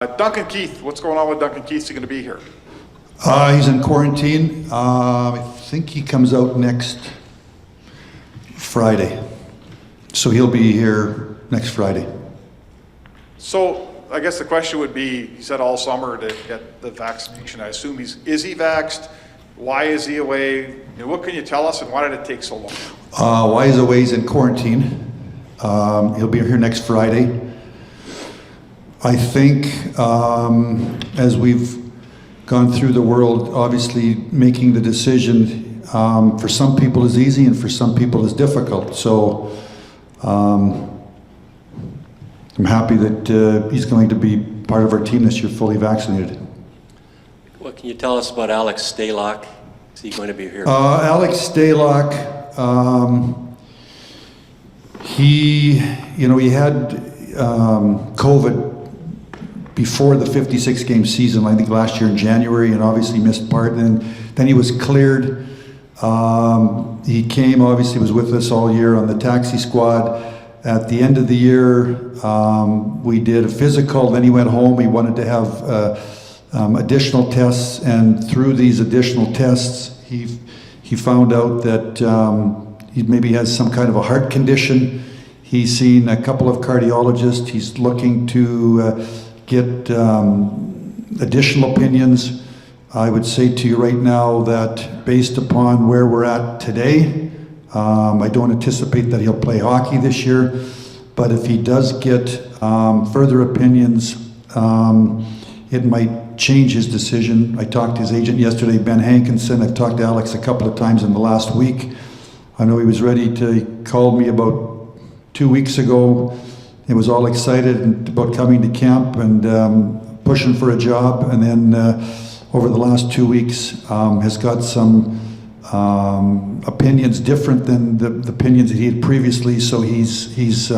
Duncan Keith, what's going on with Duncan Keith? Is he going to be here? He's in quarantine. I think he comes out next Friday. So he'll be here next Friday. So I guess the question would be, he said all summer to get the vaccination. I assume is he vaxxed? Why is he away? What can you tell us, and why did it take so long? Why he's away? He's in quarantine. He'll be here next Friday. I think as we've gone through the world, obviously making the decision for some people is easy and for some people is difficult. So I'm happy that he's going to be part of our team this year, fully vaccinated. What can you tell us about Alex Stalock? Is he going to be here? Alex Stalock, he had COVID before the 56-game season, I think last year in January, and obviously missed part. And then he was cleared. He came, obviously was with us all year on the taxi squad. At the end of the year, we did a physical, then he went home. He wanted to have additional tests, and through these additional tests, he found out that he maybe has some kind of a heart condition. He's seen a couple of cardiologists. He's looking to get additional opinions. I would say to you right now that based upon where we're at today, I don't anticipate that he'll play hockey this year, but if he does get further opinions, it might change his decision. I talked to his agent yesterday, Ben Hankinson. I've talked to Alex a couple of times in the last week. I know he was ready to, he called me about 2 weeks ago. He was all excited about coming to camp and pushing for a job, and then over the last 2 weeks has got some opinions different than the opinions that he had previously, so he's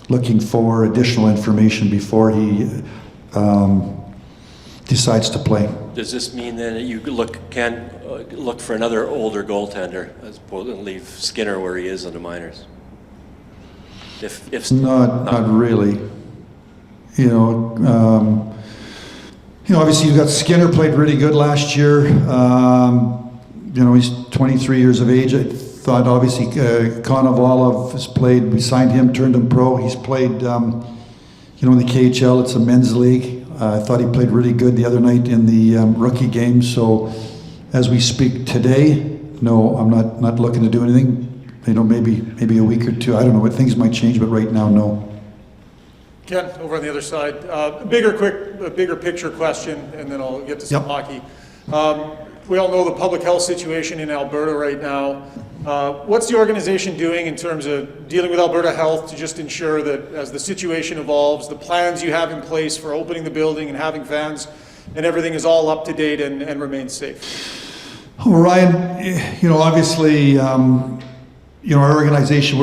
looking for additional information before he decides to play. Does this mean then that you can look for another older goaltender as opposed to leave Skinner where he is in the minors? If not really. Obviously you've got Skinner played really good last year. He's 23 years of age. I thought obviously Konovalov has played. We signed him, turned him pro. He's played, in the KHL. It's a men's league. I thought he played really good the other night in the rookie game. So as we speak today, no, I'm not looking to do anything. Maybe a week or two. I don't know what things might change, but right now, no. Ken, over on the other side. Bigger picture question, and then I'll get to some hockey. We all know the public health situation in Alberta right now. What's the organization doing in terms of dealing with Alberta Health to just ensure that as the situation evolves, the plans you have in place for opening the building and having fans and everything is all up to date and remains safe? Well, Ryan, obviously, our organization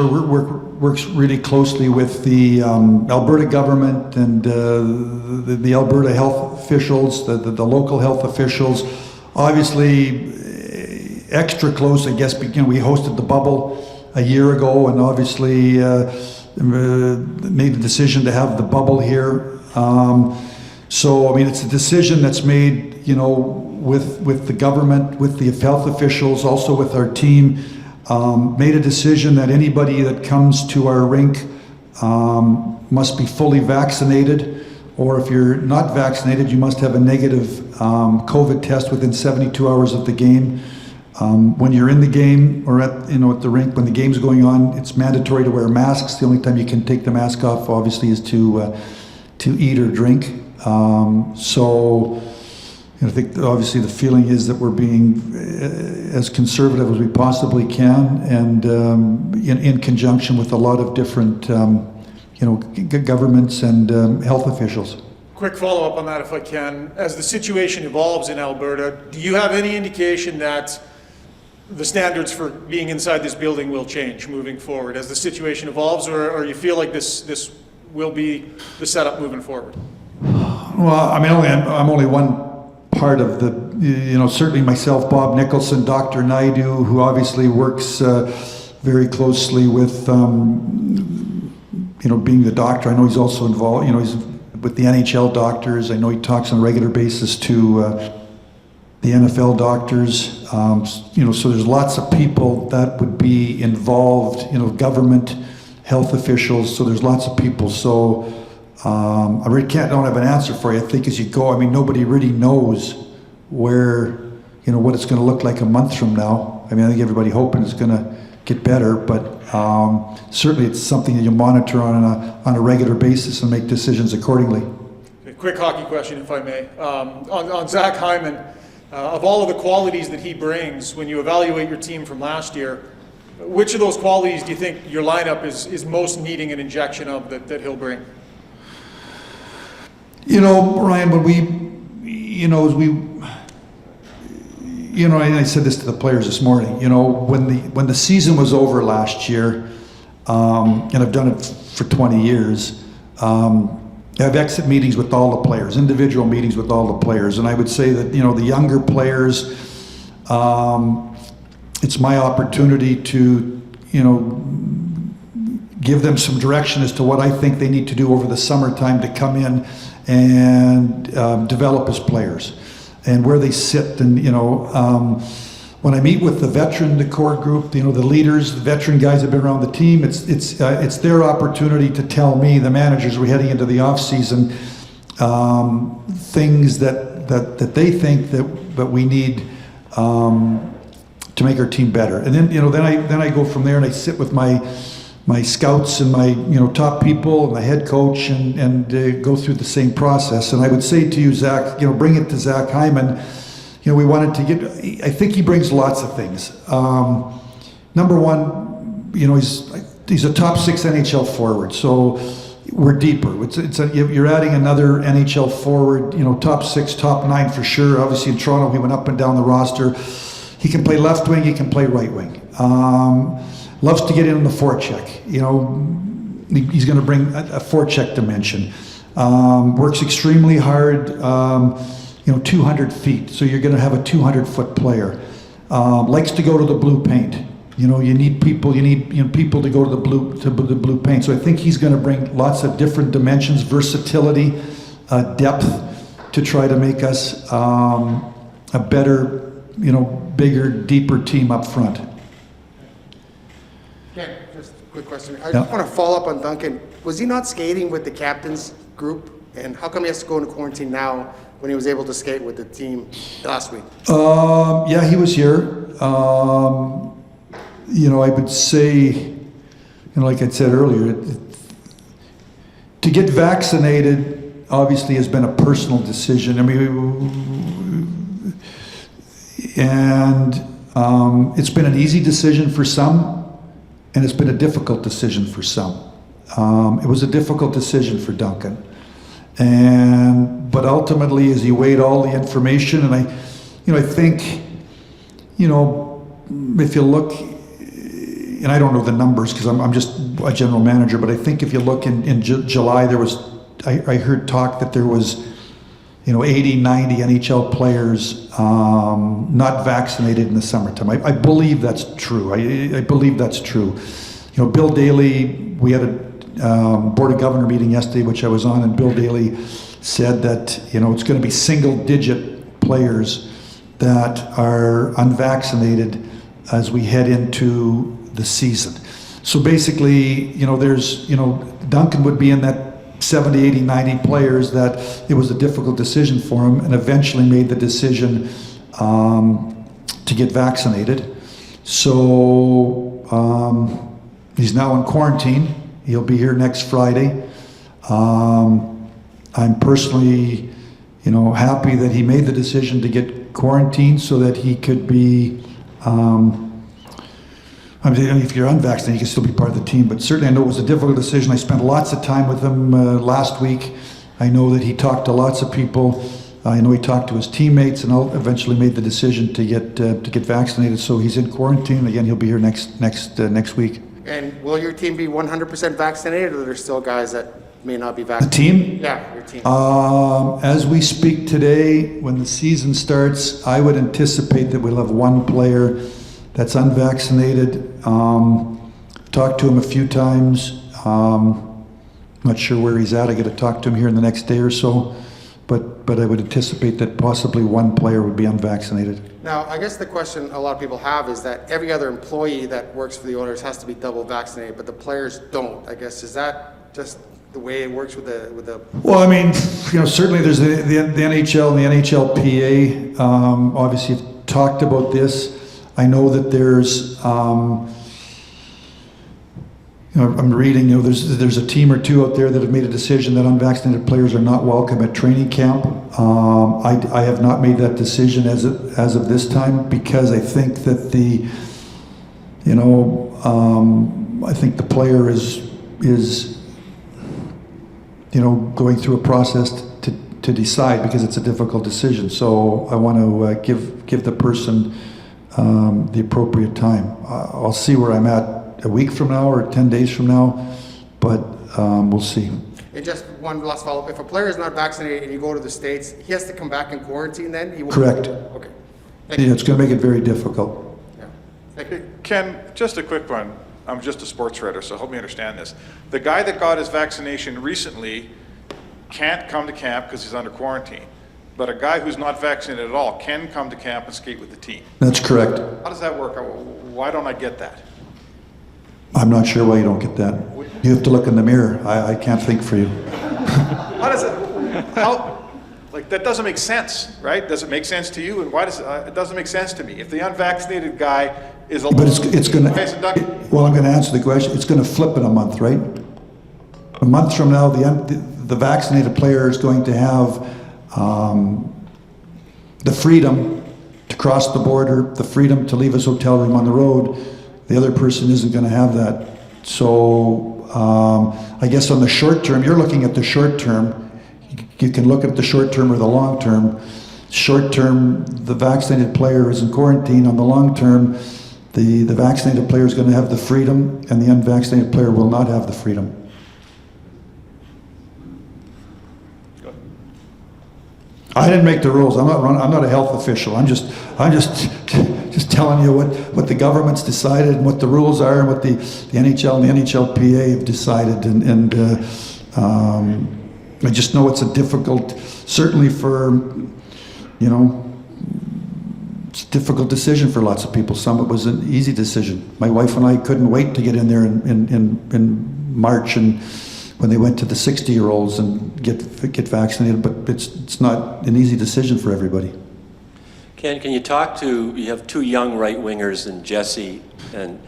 works really closely with the Alberta government and the Alberta health officials, the local health officials. Obviously, extra close, I guess. We hosted the bubble a year ago, and obviously made the decision to have the bubble here. So, it's a decision that's made, with the government, with the health officials, also with our team. Made a decision that anybody that comes to our rink must be fully vaccinated, or if you're not vaccinated, you must have a negative COVID test within 72 hours of the game. When you're in the game or at the rink, when the game's going on, it's mandatory to wear masks. The only time you can take the mask off, obviously, is to eat or drink. I think obviously the feeling is that we're being as conservative as we possibly can, and in conjunction with a lot of different governments and health officials. Quick follow-up on that, if I can. As the situation evolves in Alberta, do you have any indication that the standards for being inside this building will change moving forward as the situation evolves, or you feel like this will be the setup moving forward? Well, I'm only one part of the, certainly myself, Bob Nicholson, Dr. Naidu, who obviously works very closely with, being the doctor. I know he's also involved, he's with the NHL doctors. I know he talks on a regular basis to the NFL doctors. So there's lots of people that would be involved, government, health officials, so there's lots of people. So I really don't have an answer for you. I think as you go, I mean, nobody really knows where, what it's going to look like a month from now. I mean, I think everybody hoping it's going to get better, but certainly it's something that you monitor on a regular basis and make decisions accordingly. A quick hockey question, if I may. On Zach Hyman, of all of the qualities that he brings, when you evaluate your team from last year, which of those qualities do you think your lineup is most needing an injection of that he'll bring? Ryan, when and I said this to the players this morning, when the season was over last year, and I've done it for 20 years, I have exit meetings with all the players, individual meetings with all the players, and I would say that, the younger players, it's my opportunity to, give them some direction as to what I think they need to do over the summertime to come in and develop as players, and where they sit. And when I meet with the core group, the leaders, the veteran guys that have been around the team, it's their opportunity to tell me, the managers, we're heading into the off season, things that they think that we need to make our team better. And then I go from there and I sit with my scouts and my top people and my head coach and go through the same process. And I would say to you, Zach, bring it to Zach Hyman. We wanted to I think he brings lots of things. Number one, he's a top 6 NHL forward, so we're deeper. You're adding another NHL forward, top 6, top 9 for sure. Obviously in Toronto, he went up and down the roster. He can play left wing, he can play right wing. Loves to get in on the forecheck. He's going to bring a forecheck dimension. Works extremely hard. 200 feet. So you're going to have a 200-foot player. Likes to go to the blue paint. You need people. You need people to go to the blue paint. So I think he's going to bring lots of different dimensions, versatility, depth, to try to make us a better, bigger, deeper team up front. Okay, just a quick question. I just want to follow up on Duncan. Was he not skating with the captain's group? And how come he has to go into quarantine now when he was able to skate with the team last week? Yeah, he was here. I would say, like I said earlier, to get vaccinated obviously has been a personal decision. I mean, and it's been an easy decision for some, and it's been a difficult decision for some. It was a difficult decision for Duncan. But ultimately, as he weighed all the information, and I think, if you look, and I don't know the numbers because I'm just a general manager, but I think if you look in July, I heard talk that there was, 80, 90 NHL players not vaccinated in the summertime. I believe that's true. I believe that's true. Bill Daly, we had a Board of Governor meeting yesterday, which I was on, and Bill Daly said that, it's going to be single-digit players that are unvaccinated as we head into the season. So basically, Duncan would be in that 70, 80, 90 players that it was a difficult decision for him, and eventually made the decision to get vaccinated. So he's now in quarantine. He'll be here next Friday. I'm personally, happy that he made the decision to get quarantined so that he could be, if you're unvaccinated, you can still be part of the team, but certainly I know it was a difficult decision. I spent lots of time with him last week. I know that he talked to lots of people. I know he talked to his teammates and eventually made the decision to get vaccinated. So he's in quarantine. Again, he'll be here next week. And will your team be 100% vaccinated, or are there still guys that may not be vaccinated? The team? Yeah, your team. As we speak today, when the season starts, I would anticipate that we'll have one player that's unvaccinated. Talked to him a few times. Not sure where he's at. I got to talk to him here in the next day or so. But I would anticipate that possibly one player would be unvaccinated. Now, I guess the question a lot of people have is that every other employee that works for the Oilers has to be double vaccinated, but the players don't. I guess, is that just the way it works with the? Well, I mean, certainly there's the NHL and the NHLPA. Obviously, have talked about this. I know that there's. I'm reading, there's a team or two out there that have made a decision that unvaccinated players are not welcome at training camp. I have not made that decision as of this time, because I think that I think the player is going through a process to decide, because it's a difficult decision. So I want to give the person the appropriate time. I'll see where I'm at a week from now or 10 days from now, but we'll see. And just one last follow-up. If a player is not vaccinated and you go to the States, he has to come back in quarantine then? He will. Correct. Okay. Yeah, it's going to make it very difficult. Yeah. Thank you. Ken, just a quick one. I'm just a sports writer, so help me understand this. The guy that got his vaccination recently can't come to camp because he's under quarantine. But a guy who's not vaccinated at all can come to camp and skate with the team. That's correct. How does that work? Why don't I get that? I'm not sure why you don't get that. You have to look in the mirror. I can't think for you. How does it, that doesn't make sense, right? Does it make sense to you? And why does it doesn't make sense to me? If the unvaccinated guy is But it's going to, well, I'm going to answer the question. It's going to flip in a month, right? A month from now, the vaccinated player is going to have the freedom to cross the border, the freedom to leave his hotel room on the road. The other person isn't going to have that. So I guess on the short term, you're looking at the short term. You can look at the short term or the long term. Short term, the vaccinated player is in quarantine. On the long term, the vaccinated player is going to have the freedom, and the unvaccinated player will not have the freedom. I didn't make the rules. I'm not a health official. I'm just telling you what the government's decided and what the rules are and what the NHL and the NHLPA have decided. And I just know it's a difficult, certainly for, it's a difficult decision for lots of people. Some it was an easy decision. My wife and I couldn't wait to get in there in March, and when they went to the 60-year-olds and get vaccinated, but it's not an easy decision for everybody. Ken, can you you have two young right wingers in Jesse and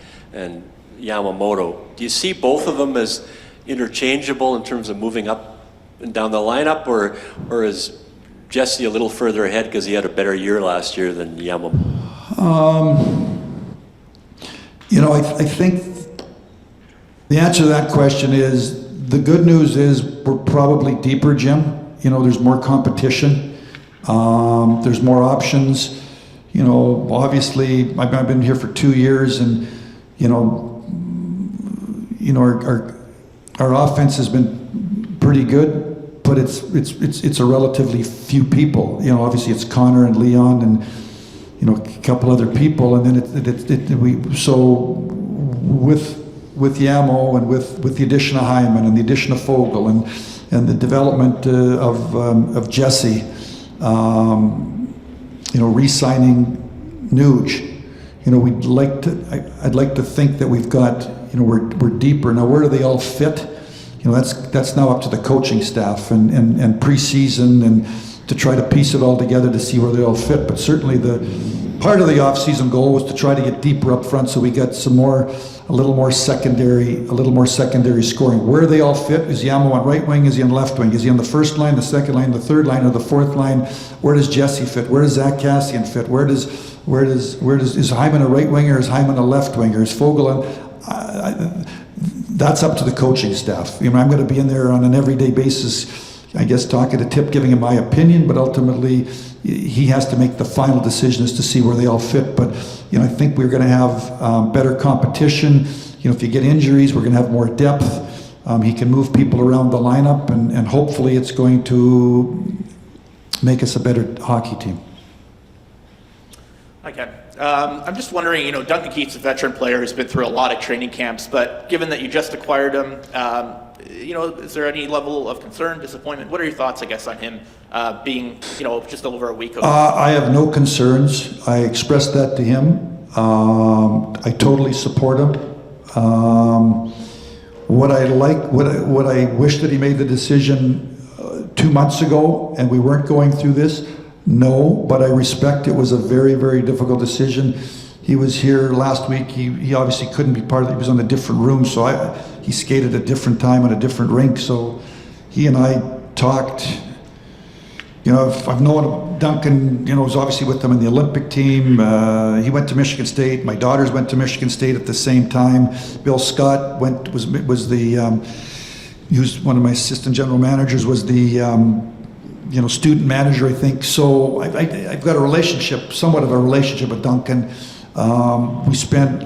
Yamamoto. Do you see both of them as interchangeable in terms of moving up and down the lineup, or is Jesse a little further ahead because he had a better year last year than Yamamoto? I think the answer to that question is, the good news is we're probably deeper, Jim. There's more competition. There's more options. Obviously, I've been here for 2 years, and our offense has been pretty good, but it's a relatively few people. Obviously it's Connor and Leon and a couple other people, and then with Yamo and with the addition of Hyman and the addition of Fogel and the development of Jesse, re-signing Nuge, I'd like to think that we've got, we're deeper now. Where do they all fit? That's now up to the coaching staff and pre-season and to try to piece it all together to see where they all fit. But certainly the part of the off-season goal was to try to get deeper up front, so we got a little more secondary scoring. Where they all fit? Is Yamo on right wing? Is he on left wing? Is he on the first line, the second line, the third line, or the fourth line? Where does Jesse fit? Where does Zach Cassian fit? Is Hyman a right winger? Is Hyman a left winger? Is Fogel on? That's up to the coaching staff. I'm going to be in there on an everyday basis, I guess, talking to Tip, giving him my opinion, but ultimately he has to make the final decision as to see where they all fit. But I think we're going to have better competition. If you get injuries, we're going to have more depth. He can move people around the lineup, and hopefully it's going to make us a better hockey team. Hi, Ken. I'm just wondering, Duncan Keith's a veteran player who's been through a lot of training camps, but given that you just acquired him, is there any level of concern, disappointment? What are your thoughts, I guess, on him being, just over a week ago? I have no concerns. I expressed that to him. I totally support him. What I wish that he made the decision 2 months ago and we weren't going through this. No, but I respect it was a very, very difficult decision. He was here last week. He obviously couldn't be part of it. He was on a different room, so he skated at a different time on a different rink. So he and I talked. I've known Duncan, was obviously with them in the Olympic team. He went to Michigan State. My daughters went to Michigan State at the same time. Bill Scott he was one of my assistant general managers, was the student manager, I think. So I've got somewhat of a relationship with Duncan. We spent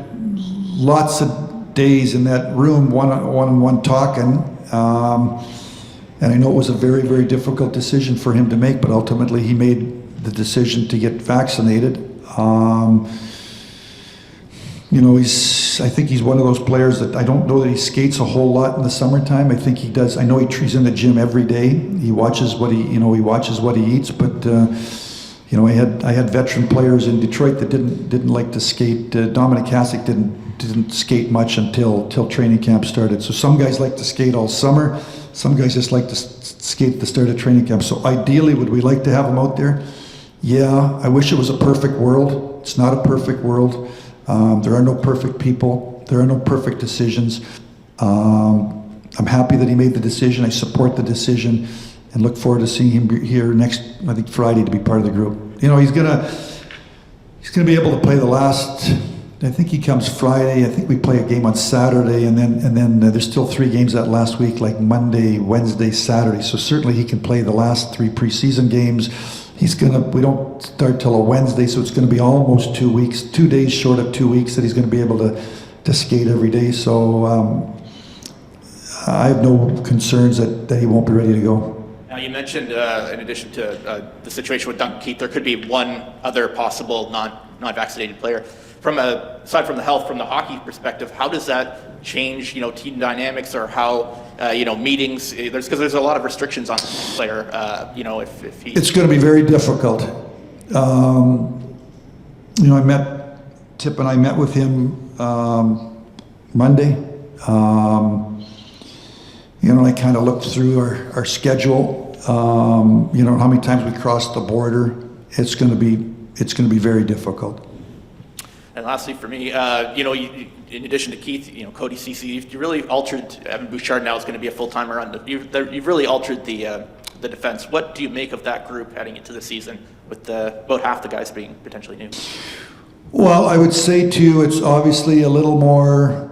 lots of days in that room, one-on-one talking. And I know it was a very, very difficult decision for him to make, but ultimately he made the decision to get vaccinated. I think he's one of those players that I don't know that he skates a whole lot in the summertime. I think he does. I know he's in the gym every day. He watches what he eats. But I had veteran players in Detroit that didn't like to skate. Dominic Hasek didn't skate much until training camp started. So some guys like to skate all summer. Some guys just like to skate at the start of training camp. So ideally, would we like to have him out there? Yeah. I wish it was a perfect world. It's not a perfect world. There are no perfect people. There are no perfect decisions. I'm happy that he made the decision. I support the decision and look forward to seeing him here next, I think, Friday to be part of the group. He's gonna be able to play the last, I think he comes Friday. I think we play a game on Saturday, and then there's still 3 games that last week, like Monday, Wednesday, Saturday. So certainly he can play the last 3 preseason games. We don't start till a Wednesday, so it's going to be almost 2 weeks, 2 days short of 2 weeks that he's going to be able to skate every day. So I have no concerns that he won't be ready to go. Now, you mentioned, in addition to the situation with Duncan Keith, there could be one other possible non-vaccinated player. Aside from the health, from the hockey perspective, how does that change, team dynamics, or how, meetings? Because there's a lot of restrictions on the player. If he. It's going to be very difficult. Tip and I met with him Monday. I kind of looked through our schedule. How many times we crossed the border. It's going to be very difficult. And lastly, for me, in addition to Keith, Cody Ceci, you really altered. Evan Bouchard now is going to be a full-timer you've really altered the defense. What do you make of that group heading into the season, with about half the guys being potentially new? Well, I would say to you, it's obviously a little more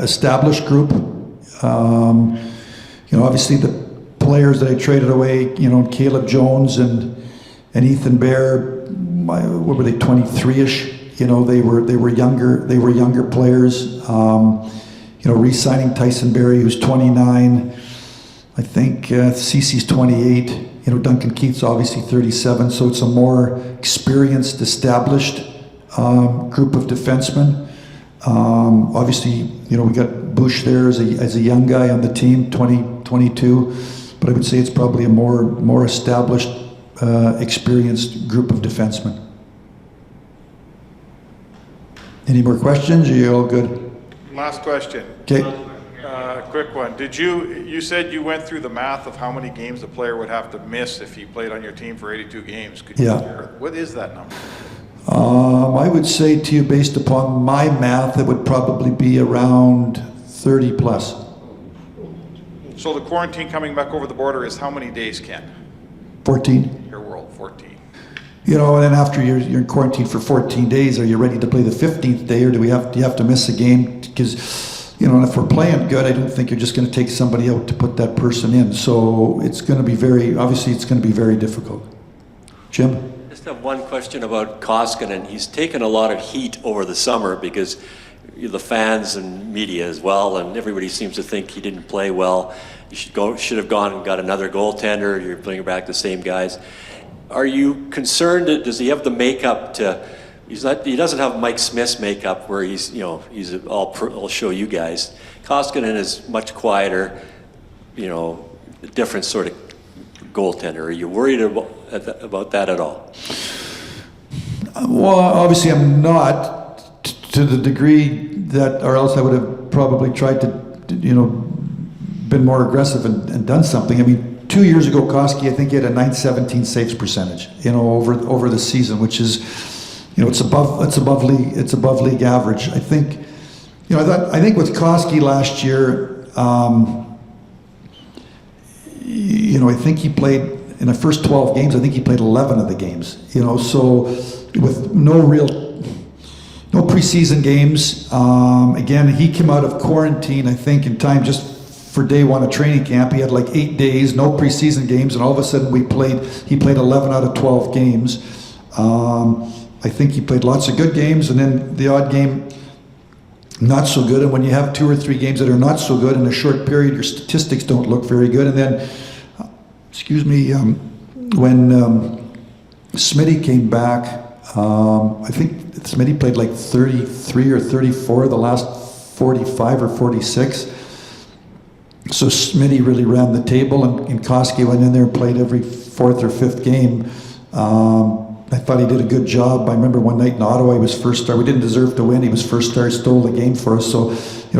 established group. Obviously the players that I traded away, Caleb Jones and Ethan Bear. What were they, 23-ish? They were younger players. Re-signing Tyson Barrie, who's 29. I think Cece's 28. Duncan Keith's obviously 37. So it's a more experienced, established group of defensemen. Obviously, we got Bush there as a young guy on the team, 22. But I would say it's probably a more established, experienced group of defensemen. Any more questions? Are you all good? Last question. Okay. Quick one. You said you went through the math of how many games the player would have to miss if he played on your team for 82 games. Could you share? What is that number? I would say to you, based upon my math, it would probably be around 30 plus. So the quarantine coming back over the border is how many days, Ken? 14. Your world, 14. And then after you're in quarantine for 14 days, are you ready to play the 15th day, or do you have to miss a game? Because, if we're playing good, I don't think you're just going to take somebody out to put that person in. So it's going to be very difficult. Jim? Just have one question about Koskinen. He's taken a lot of heat over the summer because the fans and media as well, and everybody seems to think he didn't play well. you should have gone and got another goaltender. You're bringing back the same guys. Are you concerned? Does he have the makeup to? He doesn't have Mike Smith's makeup where he's I'll show you guys. Koskinen is much quieter, a different sort of goaltender. Are you worried about that at all? Well, obviously I'm not to the degree that, or else I would have probably tried to, been more aggressive and done something. I mean, 2 years ago, Koski, I think he had a .917 saves percentage, over the season, which is, it's above league average. I think, I think with Koski last year, I think he played in the first 12 games. I think he played 11 of the games. So with no preseason games. Again, he came out of quarantine, I think, in time just for day one of training camp. He had like 8 days, no preseason games, and all of a sudden he played 11 out of 12 games. I think he played lots of good games, and then the odd game not so good. And when you have 2 or 3 games that are not so good in a short period, your statistics don't look very good. And then, when Smitty came back, I think Smitty played like 33 or 34 the last 45 or 46. So Smitty really ran the table, and Koski went in there and played every 4th or 5th game. I thought he did a good job. I remember one night in Ottawa, he was first star. We didn't deserve to win. He was first star, stole the game for us. So,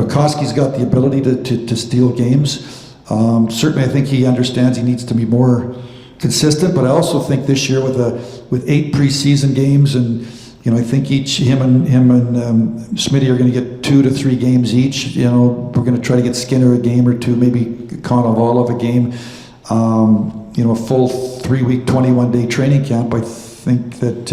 Koski's got the ability to steal games. Certainly, I think he understands he needs to be more consistent. But I also think this year with 8 preseason games, and I think him and Smitty are going to get 2 to 3 games each. We're going to try to get Skinner a game or 2, maybe Konovalov a game. A full 3-week, 21-day training camp. I think that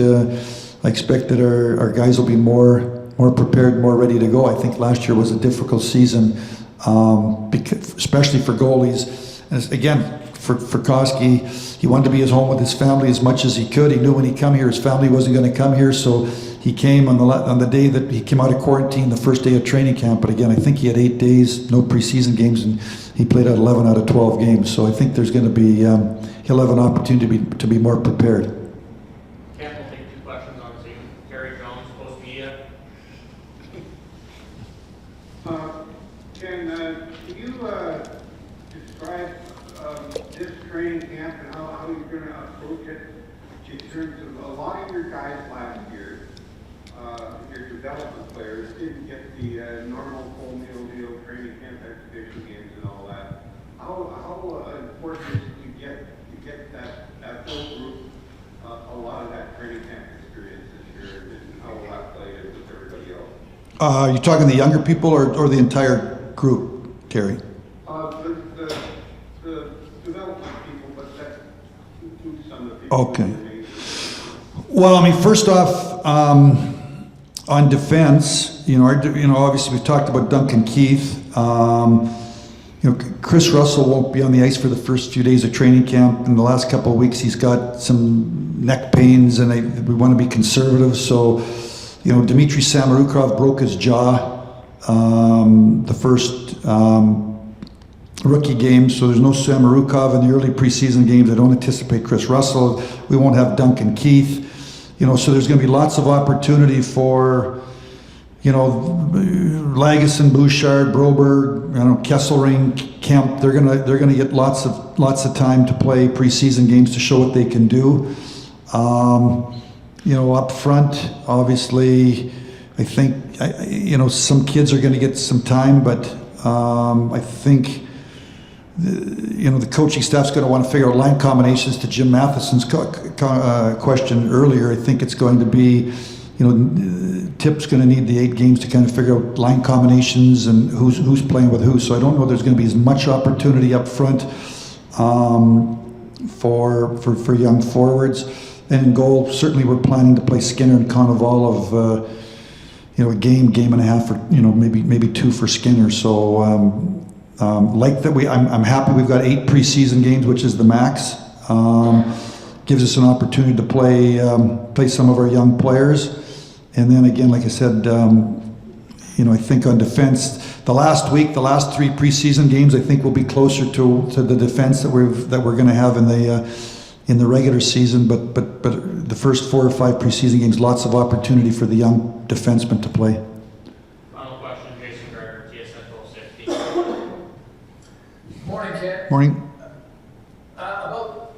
I expect that our guys will be more prepared, more ready to go. I think last year was a difficult season, especially for goalies. And again, for Koski, he wanted to be at home with his family as much as he could. He knew when he come here, his family wasn't going to come here, so he came on the day that he came out of quarantine, the first day of training camp. But again, I think he had 8 days, no preseason games, and he played out 11 out of 12 games. So I think there's going to be he'll have an opportunity to be more prepared. Ken, we'll take 2 questions on Zoom. Terry Jones, Post Media. Ken, can you describe this training camp and how you're going to approach it in terms of a lot of your guys last year, your development players didn't get the normal full meal deal training camp exhibition games and all that. How important is it to get that whole group a lot of that training camp experience this year, and how will that play in with everybody else? You're talking the younger people or the entire group, Terry? The development people, but that includes some of the people. Okay. Well, I mean, first off, on defense, obviously we've talked about Duncan Keith. Chris Russell won't be on the ice for the first few days of training camp. In the last couple of weeks, he's got some neck pains, and we want to be conservative. So, Dmitry Samorukov broke his jaw the first rookie game, so there's no Samorukov in the early preseason games. I don't anticipate Chris Russell. We won't have Duncan Keith. So there's going to be lots of opportunity for, Lagesson, Bouchard, Broberg, Kesselring, Kemp. They're gonna get lots of time to play preseason games to show what they can do. Up front, obviously, I think some kids are going to get some time, but I think the coaching staff's going to want to figure out line combinations. To Jim Matheson's question earlier, I think it's going to be, Tip's going to need the 8 games to kind of figure out line combinations and who's playing with who. So I don't know there's going to be as much opportunity up front for young forwards. And in goal, certainly we're planning to play Skinner and Konovalov, a game and a half, or maybe 2 for Skinner. So like that, I'm happy we've got 8 preseason games, which is the max. Gives us an opportunity to play some of our young players. And then again, like I said, I think on defense, the last week, the last 3 preseason games, I think will be closer to the defense that we're going to have in the regular season. But the first 4 or 5 preseason games, lots of opportunity for the young defensemen to play. Final question, Jason Gregor, TSN 1260. Morning, Ken. Morning. About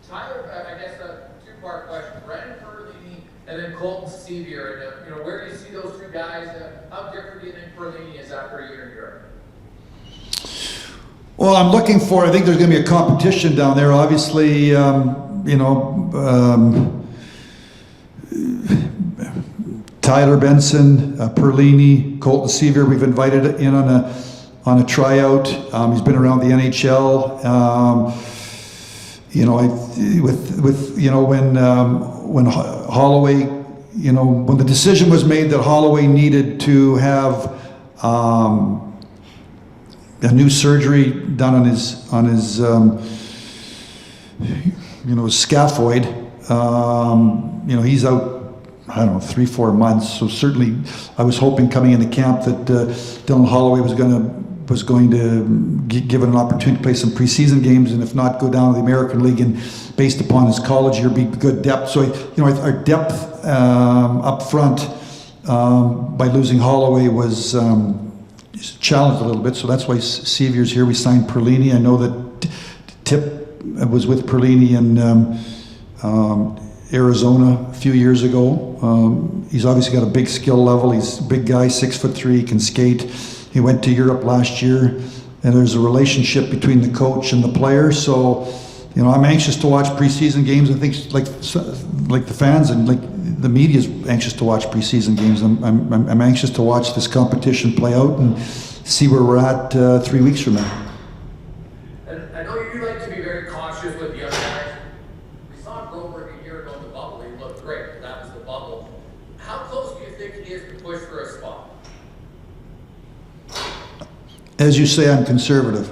Tyler, I guess a 2-part question. Brendan Perlini and then Colton Sevier. And, where do you see those 2 guys? How different do you think Perlini is after a year in Europe? Well, I think there's going to be a competition down there. Obviously, Tyler Benson, Perlini, Colton Sevier, we've invited in on a tryout. He's been around the NHL. When Holloway, when the decision was made that Holloway needed to have a new surgery done on his scaphoid. He's out, I don't know, 3-4 months. So certainly, I was hoping coming into camp that Dylan Holloway was going to give it an opportunity to play some preseason games, and if not, go down to the American League, and based upon his college year, be good depth. So our depth up front by losing Holloway was challenged a little bit, so that's why Sevier's here. We signed Perlini. I know that Tip was with Perlini in Arizona a few years ago. He's obviously got a big skill level. He's a big guy, 6'3", he can skate. He went to Europe last year, and there's a relationship between the coach and the player. So, I'm anxious to watch preseason games. I think like the fans and like the media's anxious to watch preseason games. I'm anxious to watch this competition play out and see where we're at 3 weeks from now. And I know you like to be very cautious with the young guys. We saw Broberg a year ago in the bubble. He looked great, but that was the bubble. How close do you think he is to push for a spot? As you say, I'm conservative.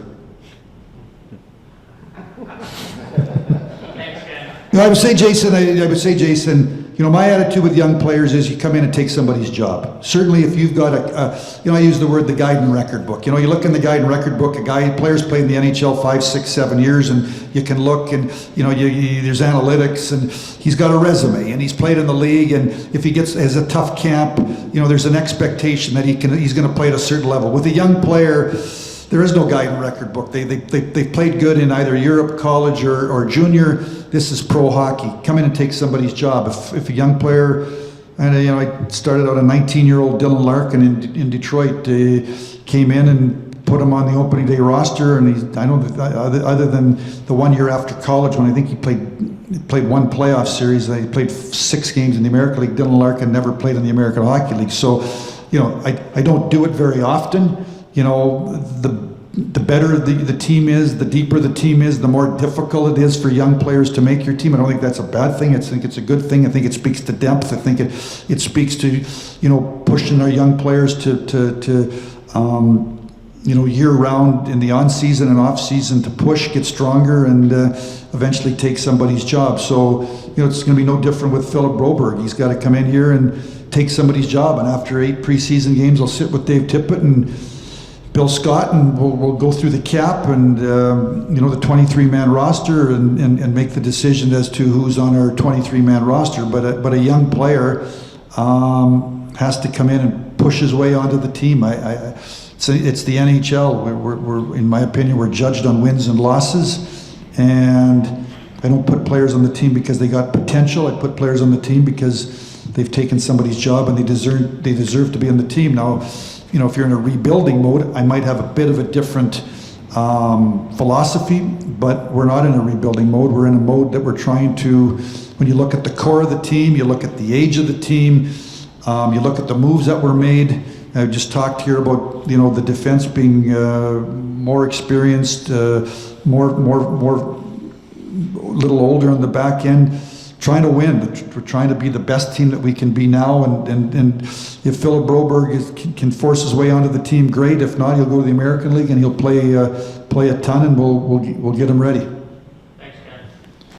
Thanks, Ken. I would say, Jason, my attitude with young players is you come in and take somebody's job. Certainly if you've got I use the word the guiding record book. You look in the guiding record book, players played in the NHL 5, 6, 7 years, and you can look and, there's analytics, and he's got a resume, and he's played in the league, and if he has a tough camp, there's an expectation that he's going to play at a certain level. With a young player, there is no guiding record book. They played good in either Europe, college, or junior. This is pro hockey. Come in and take somebody's job. If a young player, and I started out a 19-year-old Dylan Larkin in Detroit, came in and put him on the opening day roster, and I know that other than the 1 year after college when I think he played 1 playoff series, he played 6 games in the American League. Dylan Larkin never played in the American Hockey League, so I don't do it very often. The better the team is, the deeper the team is, the more difficult it is for young players to make your team. I don't think that's a bad thing. I think it's a good thing. I think it speaks to depth. I think it speaks to, pushing our young players to year round in the on season and off season to push, get stronger, and eventually take somebody's job. So, it's going to be no different with Philip Broberg. He's got to come in here and take somebody's job. And after 8 preseason games, I'll sit with Dave Tippett and Bill Scott, and we'll go through the cap and the 23-man roster and make the decision as to who's on our 23-man roster. But a young player has to come in and push his way onto the team. It's the NHL. We're in my opinion, we're judged on wins and losses, and I don't put players on the team because they got potential. I put players on the team because they've taken somebody's job and they deserve to be on the team. Now, if you're in a rebuilding mode, I might have a bit of a different philosophy, but we're not in a rebuilding mode. We're in a mode that we're trying to, when you look at the core of the team, you look at the age of the team, you look at the moves that were made. I just talked here about, the defense being more experienced, more a little older on the back end. Trying to win. We're trying to be the best team that we can be now, and if Philip Broberg can force his way onto the team, great. If not, he'll go to the American League and he'll play a ton, and we'll get him ready.